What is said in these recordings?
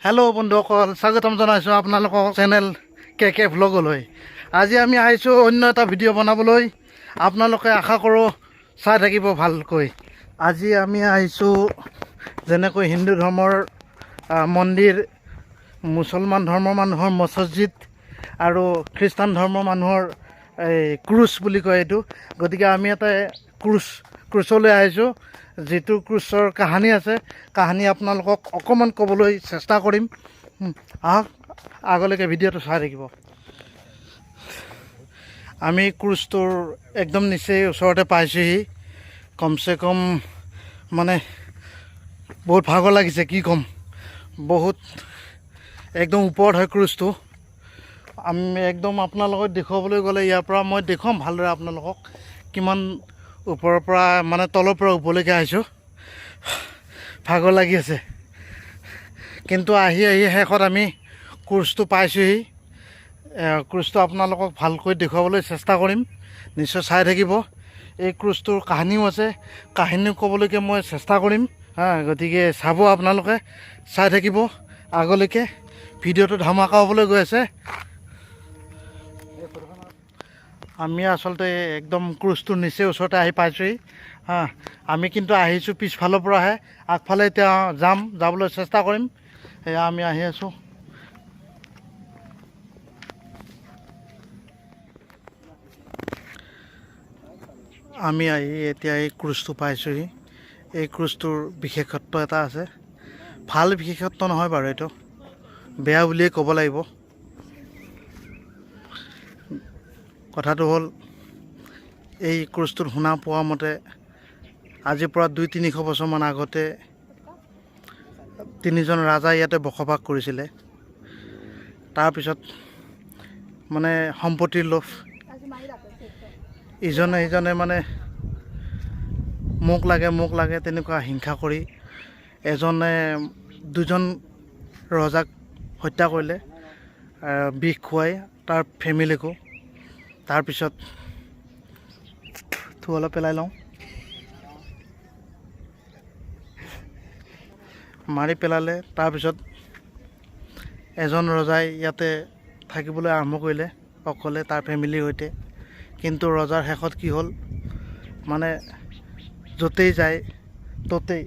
Hello' বন্ধুসকল, স্বাগতম জনাইছোঁ আপোনালোকক চেনেল কে ভ্লগলৈ। আজি আমি আহিছোঁ অন্য এটা ভিডিঅ' বনাবলৈ। আপোনালোকে আশা কৰোঁ চাই থাকিব ভালকৈ। আজি আমি আহিছোঁ যেনেকৈ হিন্দু ধৰ্মৰ মন্দিৰ, মুছলমান ধৰ্মৰ মানুহৰ মছজিদ আৰু খ্ৰীষ্টান ধৰ্মৰ মানুহৰ এই ক্ৰুচ বুলি কয় এইটো। গতিকে আমি এটা ক্ৰুচলৈ আহিছোঁ, যিটো ক্ৰুচৰ কাহানী আছে। কাহানী আপোনালোকক অকণমান ক'বলৈ চেষ্টা কৰিম। আহক আগলৈকে ভিডিঅ'টো চাই থাকিব। আমি ক্ৰুচটোৰ একদম নিচেই ওচৰতে পাইছোঁহি। কমচে কম মানে বহুত ভাগৰ লাগিছে, কি ক'ম, বহুত একদম ওপৰত হয় ক্ৰুচটো। আমি একদম আপোনালোকক দেখুৱাবলৈ গ'লে ইয়াৰ পৰা মই দেখুৱাম ভালদৰে আপোনালোকক কিমান ওপৰৰ পৰা মানে তলৰ পৰা ওপৰলৈকে আহিছোঁ। ভাগৰ লাগি আছে, কিন্তু আহি শেষত আমি ক্ৰুচটো পাইছোঁহি। ক্ৰুচটো আপোনালোকক ভালকৈ দেখুৱাবলৈ চেষ্টা কৰিম, নিশ্চয় চাই থাকিব। এই ক্ৰুচটোৰ কাহিনীও আছে, কাহিনীও ক'বলৈকে মই চেষ্টা কৰিম। গতিকে চাব, আপোনালোকে চাই থাকিব আগলৈকে। ভিডিঅ'টো ধামাকা হ'বলৈ গৈ আছে। আমি আচলতে একদম ক্ৰুচটোৰ নিচেই ওচৰতে আহি পাইছোঁহি। আমি কিন্তু আহিছোঁ পিছফালৰ পৰাহে, আগফালে এতিয়া যাবলৈ চেষ্টা কৰিম। এয়া আমি আহি আছোঁ। আমি এতিয়া এই ক্ৰুচটো পাইছোঁহি। এই ক্ৰুচটোৰ বিশেষত্ব এটা আছে। ভাল বিশেষত্ব নহয় বাৰু, এইটো বেয়া বুলিয়ে ক'ব লাগিব। কথাটো হ'ল, এই ক্ৰুচটোত শুনা পোৱা মতে আজিৰ পৰা 200-300 বছৰমান আগতে 3জন ৰাজাই ইয়াতে বসবাস কৰিছিলে। তাৰপিছত মানে সম্পত্তিৰ লোভ, ইজনে সিজনে মানে মোক লাগে তেনেকুৱা হিংসা কৰি এজনে 2জন ৰজাক হত্যা কৰিলে, বিষ খুৱাই তাৰ ফেমিলিকো। তাৰপিছত অলপ পেলাই লওঁ, মাৰি পেলালে। তাৰপিছত এজন ৰজাই ইয়াতে থাকিবলৈ আৰম্ভ কৰিলে অকলে তাৰ ফেমিলিৰ সৈতে। কিন্তু ৰজাৰ শেষত কি হ'ল, মানে য'তেই যায় ত'তেই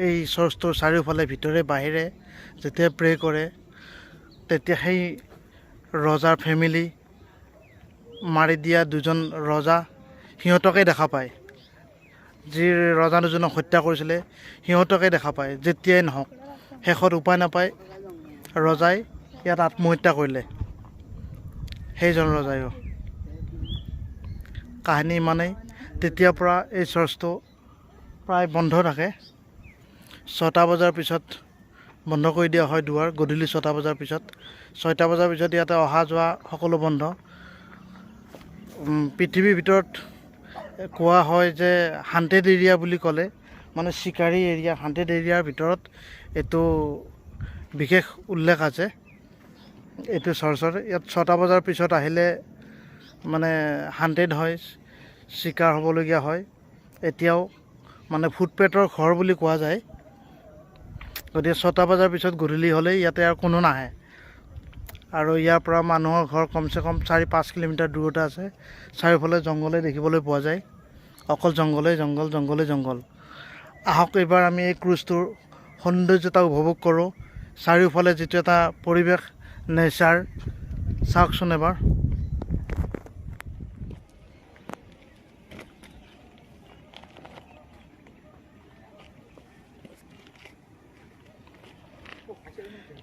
এই চৰ্চটোৰ চাৰিওফালে ভিতৰে বাহিৰে যেতিয়া প্ৰে কৰে, তেতিয়া সেই ৰজাৰ ফেমিলি মাৰি দিয়া 2জন ৰজা সিহঁতকে দেখা পায়। যি ৰজা 2জনক হত্যা কৰিছিলে সিহঁতকে দেখা পায়। যেতিয়াই নহওক, শেষত উপায় নাপায় ৰজাই ইয়াত আত্মহত্যা কৰিলে, সেইজন ৰজাইও। কাহিনী ইমানেই। তেতিয়াৰ পৰা এই চৰ্চটো প্ৰায় বন্ধ থাকে। 6টা বজাৰ পিছত বন্ধ কৰি দিয়া হয় দুৱাৰ, গধূলি 6টা বজাৰ পিছত। 6টা বজাৰ পিছত ইয়াতে অহা যোৱা সকলো বন্ধ। পৃথিৱীৰ ভিতৰত কোৱা হয় যে হাণ্টেড এৰিয়া বুলি ক'লে, মানে চিকাৰী এৰিয়া, হাণ্টেড এৰিয়াৰ ভিতৰত এইটো বিশেষ উল্লেখ আছে এইটো চৰ্চৰ। ইয়াত 6টা বজাৰ পিছত আহিলে মানে হাণ্টেড হয়, চিকাৰ হ'বলগীয়া হয়। এতিয়াও মানে ফুটপেটৰ ঘৰ বুলি কোৱা যায়। গতিকে 6টা বজাৰ পিছত গধূলি হ'লেই ইয়াতে আৰু কোনো নাহে। আৰু ইয়াৰ পৰা মানুহৰ ঘৰ কমচে কম 4-5 কিলোমিটাৰ দূৰতে আছে। চাৰিওফালে জংঘলে দেখিবলৈ পোৱা যায়, অকল জংঘল। আহক এইবাৰ আমি এই ক্ৰুচটোৰ সৌন্দৰ্যতা উপভোগ কৰোঁ। চাৰিওফালে যিটো এটা পৰিৱেশ, নেচাৰ, চাওকচোন এবাৰ।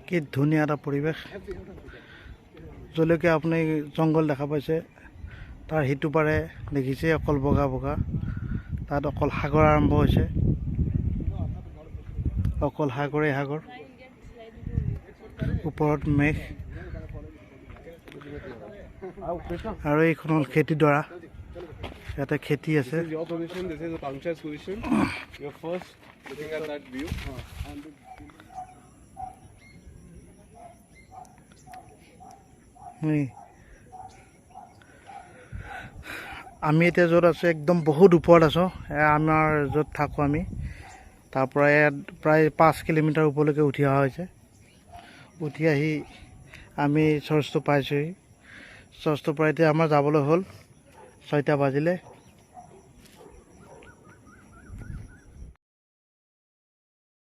কি ধুনীয়া এটা পৰিৱেশ। যলৈকে আপুনি জংঘল দেখা পাইছে, তাৰ সিটো পাৰে দেখিছে অকল বগা। তাত অকল সাগৰ আৰম্ভ হৈছে, অকল সাগৰ। ওপৰত মেঘ, আৰু এইখন হ'ল খেতিডৰা। ইয়াতে খেতি আছে। আমি এতিয়া য'ত আছোঁ একদম বহুত ওপৰত আছোঁ। আমাৰ য'ত থাকোঁ আমি, তাৰ পৰা ইয়াত প্ৰায় 5 কিলোমিটাৰ ওপৰলৈকে উঠি অহা হৈছে। উঠি আহি আমি চাৰ্চটো পাইছোঁহি। চাৰ্চটোৰ পৰা এতিয়া আমাৰ যাবলৈ হ'ল 6টা বাজিলে।